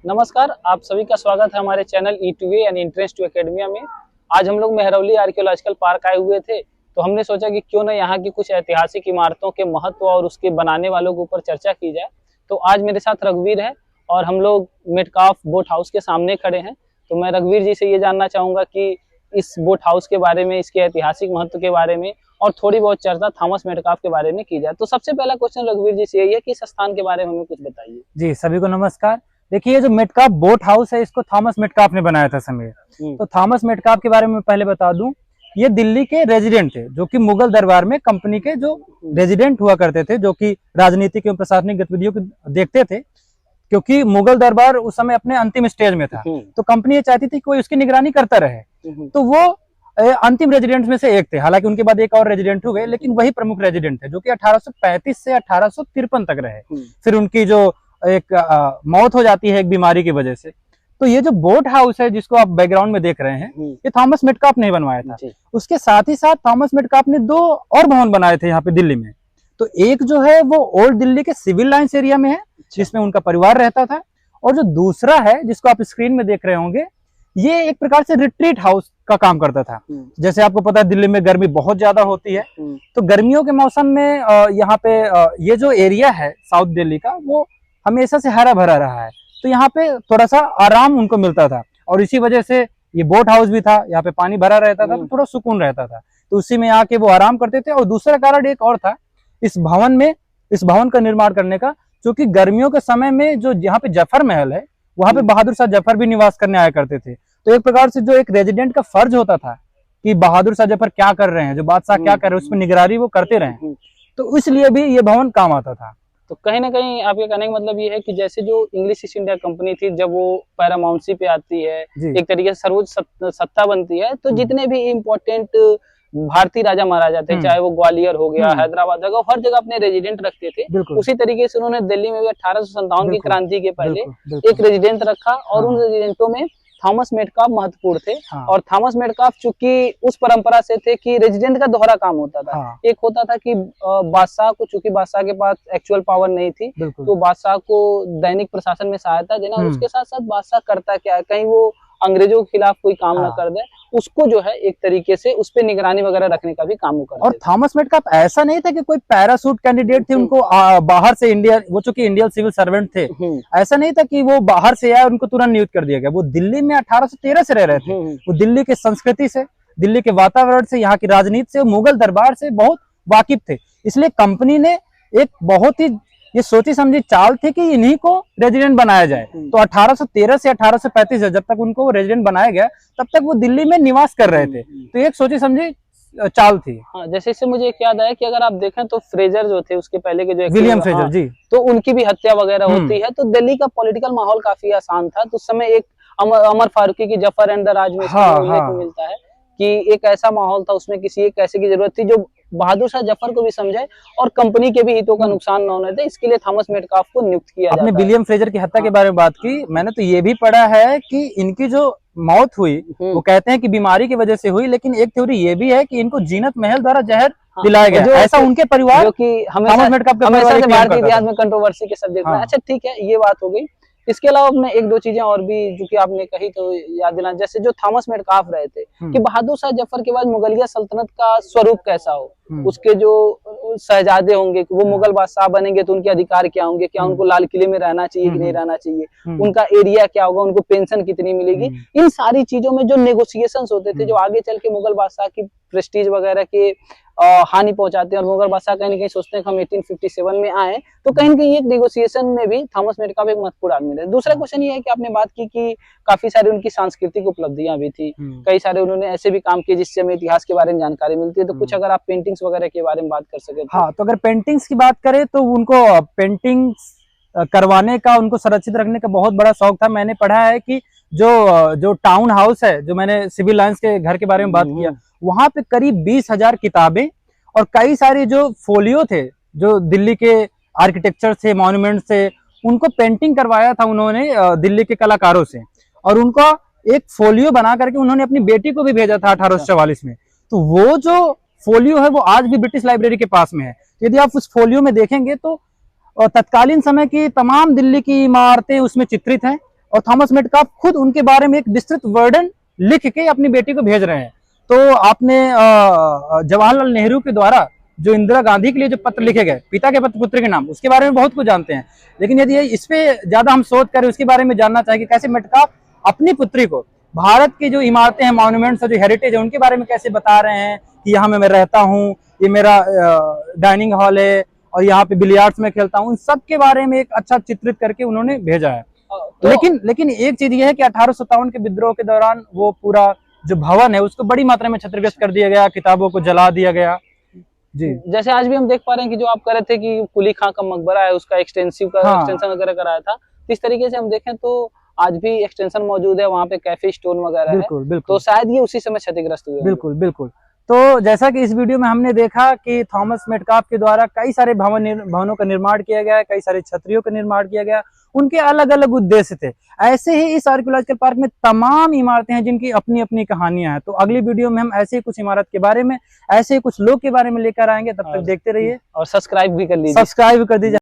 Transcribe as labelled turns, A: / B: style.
A: नमस्कार, आप सभी का स्वागत है हमारे चैनल E2A यानी इंट्रेंस टू एकेडमिया में। आज हम लोग मेहरौली आर्कियोलॉजिकल पार्क आए हुए थे, तो हमने सोचा कि क्यों ना यहाँ की कुछ ऐतिहासिक इमारतों के महत्व और उसके बनाने वालों के ऊपर चर्चा की जाए। तो आज मेरे साथ रघुवीर है और हम लोग मेटकाफ बोट हाउस के सामने खड़े हैं। तो मैं रघुवीर जी से ये जानना चाहूँगा कि इस बोट हाउस के बारे में, इसके ऐतिहासिक महत्व के बारे में और थोड़ी बहुत चर्चा थॉमस मेटकाफ के बारे में की जाए। तो सबसे पहला क्वेश्चन रघुवीर जी से यही है कि इस स्थान के बारे में हमें कुछ बताइए।
B: जी, सभी को नमस्कार। देखिए, जो मेटकाफ बोट हाउस है, इसको थॉमस मेटकाफ ने बनाया था समय। तो थॉमस मेटकाफ के बारे में पहले बता दूं, ये दिल्ली के रेजिडेंट थे, जो कि मुगल दरबार में कंपनी के जो रेजिडेंट हुआ करते थे, जो कि राजनीतिक एवं प्रशासनिक गतिविधियों को देखते थे। क्योंकि मुगल दरबार उस समय अपने अंतिम स्टेज में था, तो कंपनी ये चाहती थी कोई उसकी निगरानी करता रहे। तो वो अंतिम रेजिडेंट में से एक थे। हालांकि उनके बाद एक और रेजिडेंट हुए, लेकिन वही प्रमुख रेजिडेंट थे, जो कि 1835 से 1853 तक रहे। फिर उनकी जो एक मौत हो जाती है एक बीमारी की वजह से। तो ये जो बोट हाउस है, जिसको आप बैकग्राउंड में देख रहे हैं, ये थॉमस मेटकाफ ने बनवाया था। उसके साथ ही साथ थॉमस मेटकाफ ने दो और भवन बनाए थे यहाँ पे दिल्ली में। तो एक जो है वो ओल्ड दिल्ली के सिविल लाइंस एरिया में है, जिसमें उनका परिवार रहता था। और जो दूसरा है, जिसको आप स्क्रीन में देख रहे होंगे, ये एक प्रकार से रिट्रीट हाउस का काम करता था। जैसे आपको पता है, दिल्ली में गर्मी बहुत ज्यादा होती है, तो गर्मियों के मौसम में यहाँ पे ये जो एरिया है साउथ दिल्ली का, वो हमेशा से हरा भरा रहा है। तो यहाँ पे थोड़ा सा आराम उनको मिलता था, और इसी वजह से ये बोट हाउस भी था। यहाँ पे पानी भरा रहता था, तो थोड़ा सुकून रहता था। तो उसी में आके वो आराम करते थे। और दूसरा कारण एक और था इस भवन का निर्माण करने का, क्योंकि गर्मियों के समय में जो यहाँ पे जफर महल है, वहां पे बहादुर शाह जफर भी निवास करने आया करते थे। तो एक प्रकार से जो एक रेजिडेंट का फर्ज होता था कि बहादुर शाह जफर क्या कर रहे हैं, जो बादशाह क्या कर रहे हैं, उसमें निगरानी वो करते रहे। तो इसलिए भी ये भवन काम आता था।
A: तो कहीं ना कहीं आपके कहने का मतलब ये है कि जैसे जो इंग्लिश ईस्ट इंडिया कंपनी थी, जब वो पैरामाउंसी पे आती है, एक तरीके से सर्वोच्च सत्ता बनती है, तो जितने भी इम्पोर्टेंट भारतीय राजा महाराजा थे, चाहे वो ग्वालियर हो गया, हैदराबाद हो गया, हर जगह अपने रेजिडेंट रखते थे। उसी तरीके से उन्होंने दिल्ली में भी 1857 की क्रांति के पहले एक रेजिडेंट रखा, और उन रेजिडेंटों में थॉमस मेटकाफ महत्वपूर्ण थे। और थॉमस मेटकाफ चूंकि उस परंपरा से थे कि रेजिडेंट का दोहरा काम होता था। एक होता था कि बादशाह को, चूंकि बादशाह के पास एक्चुअल पावर नहीं थी, तो बादशाह को दैनिक प्रशासन में सहायता देना। उसके साथ साथ बादशाह करता क्या है, कहीं वो अंग्रेजों के खिलाफ कोई काम न कर दे, उसको जो है एक तरीके से उस पे निगरानी वगैरह रखने का भी काम वो करते।
B: और थॉमस मेटकाफ ऐसा नहीं था कि कोई पैरासूट कैंडिडेट थे, उनको बाहर से इंडिया, वो चूंकि इंडियन सिविल सर्वेंट थे, ऐसा नहीं था कि वो बाहर से आए उनको तुरंत नियुक्त कर दिया गया। वो दिल्ली में 1813 से रह रहे थे। वो दिल्ली के संस्कृति से, दिल्ली के वातावरण से, यहाँ की राजनीति से, मुगल दरबार से बहुत वाकिफ थे। इसलिए कंपनी ने एक बहुत ही ये सोची समझी चाल थी कि इन्हीं को रेजिडेंट बनाया जाए। तो 1813 से 1835 जब तक उनको रेजिडेंट बनाया गया, तब तक वो दिल्ली में निवास कर रहे थे। तो एक सोची समझी चाल थी।
A: हाँ, जैसे इससे मुझे एक याद आया कि अगर आप देखें तो फ्रेजर जो थे, उसके पहले के जो
B: विलियम फ्रेजर जी,
A: तो उनकी भी हत्या वगैरह होती है। तो दिल्ली का पॉलिटिकल माहौल काफी आसान था। तो उस समय एक अमर फारूकी की जफर एंड द राज में मिलता है कि एक ऐसा माहौल था, उसमें किसी एक ऐसे की जरूरत थी जो बहादुर शाह जफर को भी समझे और कंपनी के भी हितों का नुकसान न होने दे। इसके लिए थॉमस मेटकाफ को नियुक्त किया जाता है।
B: आपने विलियम फ्रेजर की हत्या के बारे में बात की, मैंने तो ये भी पढ़ा है कि इनकी जो मौत हुई, वो कहते हैं कि बीमारी की वजह से हुई, लेकिन एक थ्योरी ये भी है कि इनको जीनत महल द्वारा जहर दिलाया गया। ऐसा उनके परिवार,
A: जो कि हमेशा भारतीय इतिहास में कंट्रोवर्सी के सब्जेक्ट में। अच्छा, ठीक है, ये बात हो गई। इसके अलावा मैं एक दो चीजें और भी जो कि आपने कही तो याद दिला, जैसे जो थॉमस मेटकाफ रहे थे कि बहादुर शाह जफर के बाद मुगलिया सल्तनत का स्वरूप कैसा हो, उसके जो शहजादे होंगे वो मुगल बादशाह बनेंगे तो उनके अधिकार क्या होंगे, क्या उनको लाल किले में रहना चाहिए कि नहीं रहना चाहिए, उनका एरिया क्या होगा, उनको पेंशन कितनी मिलेगी, इन सारी चीजों में जो नेगोशिएशंस होते थे, जो आगे चल के मुगल बादशाह की प्रेस्टीज वगैरह के हानि पहुंचाते हैं। और मुगल बादशाह कहीं ना कहीं सोचते हैं कि हम 1857 में आए, तो कहीं ना कहीं एक नेगोशिएशन में भी थॉमस मेटकाफ एक महत्वपूर्ण आदमी थे। दूसरा क्वेश्चन ये है कि आपने बात की कि काफी सारी उनकी सांस्कृतिक उपलब्धियां भी थी, कई सारे उन्होंने ऐसे भी काम किए जिससे हमें इतिहास के बारे में जानकारी मिलती है। तो कुछ अगर आप पेंटिंग्स वगैरह के बारे में बात कर सके तो।
B: हाँ, तो अगर पेंटिंग्स की बात करें तो उनको पेंटिंग्स करवाने का, उनको संरक्षित रखने का बहुत बड़ा शौक था। मैंने पढ़ा है कि जो टाउन हाउस है, जो मैंने सिविल लाइंस के घर के बारे में बात किया, वहां पे करीब 20,000 किताबें और कई सारे जो फोलियो थे, जो दिल्ली के आर्किटेक्चर से, मॉन्यूमेंट से, उनको पेंटिंग करवाया था उन्होंने दिल्ली के कलाकारों से। और उनका एक फोलियो बना करके उन्होंने अपनी बेटी को भी भेजा था 1844 में। तो वो जो फोलियो है वो आज भी ब्रिटिश लाइब्रेरी के पास में है। यदि आप उस फोलियो में देखेंगे तो तत्कालीन समय की तमाम दिल्ली की इमारतें उसमें चित्रित हैं। और थॉमस मेटकाफ खुद उनके बारे में एक विस्तृत वर्णन लिख के अपनी बेटी को भेज रहे हैं। तो आपने जवाहरलाल नेहरू के द्वारा जो इंदिरा गांधी के लिए जो पत्र लिखे गए, पिता के पत्र पुत्र के नाम, उसके बारे में बहुत कुछ जानते हैं, लेकिन यदि इस पे ज्यादा हम शोध करें, उसके बारे में जानना चाहिए कैसे मेटकाफ अपनी पुत्री को भारत की जो इमारतें हैं, मॉन्यूमेंट्स, जो हेरिटेज है, उनके बारे में कैसे बता रहे हैं कि यहाँ मैं रहता हूँ, ये मेरा डाइनिंग हॉल है और यहाँ पे बिलियर्ड्स में खेलता हूँ, इन सब के बारे में एक अच्छा चित्रित करके उन्होंने भेजा है।
A: तो
B: लेकिन एक चीज ये है कि 1857 के विद्रोह के दौरान वो पूरा जो भवन है उसको बड़ी मात्रा में क्षतिग्रस्त कर दिया गया, किताबों को जला दिया गया। जी,
A: जैसे आज भी हम देख पा रहे हैं कि जो आप कह रहे थे कि कुली खां का मकबरा है, उसका एक्सटेंसिव का
B: हाँ।
A: एक्सटेंशन वगैरह कराया था, इस तरीके से हम देखें तो आज भी एक्सटेंशन मौजूद है, वहाँ पे कैफे स्टोन वगैरह है,
B: बिल्कुल
A: तो
B: बिल्कुल
A: शायद ये उसी समय क्षतिग्रस्त हुए होंगे।
B: बिल्कुल बिल्कुल। तो जैसा कि इस वीडियो में हमने देखा कि थॉमस मेटकाफ के द्वारा कई सारे भवनों का निर्माण किया गया है, कई सारे छतरियों का निर्माण किया गया, उनके अलग अलग उद्देश्य थे। ऐसे ही इस आर्कियोलॉजिकल पार्क में तमाम इमारतें हैं जिनकी अपनी अपनी कहानियां हैं। तो अगली वीडियो में हम ऐसे ही कुछ इमारत के बारे में, ऐसे ही कुछ लोग के बारे में लेकर आएंगे। तब तक देखते रहिए
A: और सब्सक्राइब भी कर लीजिए।
B: सब्सक्राइब कर दीजिए।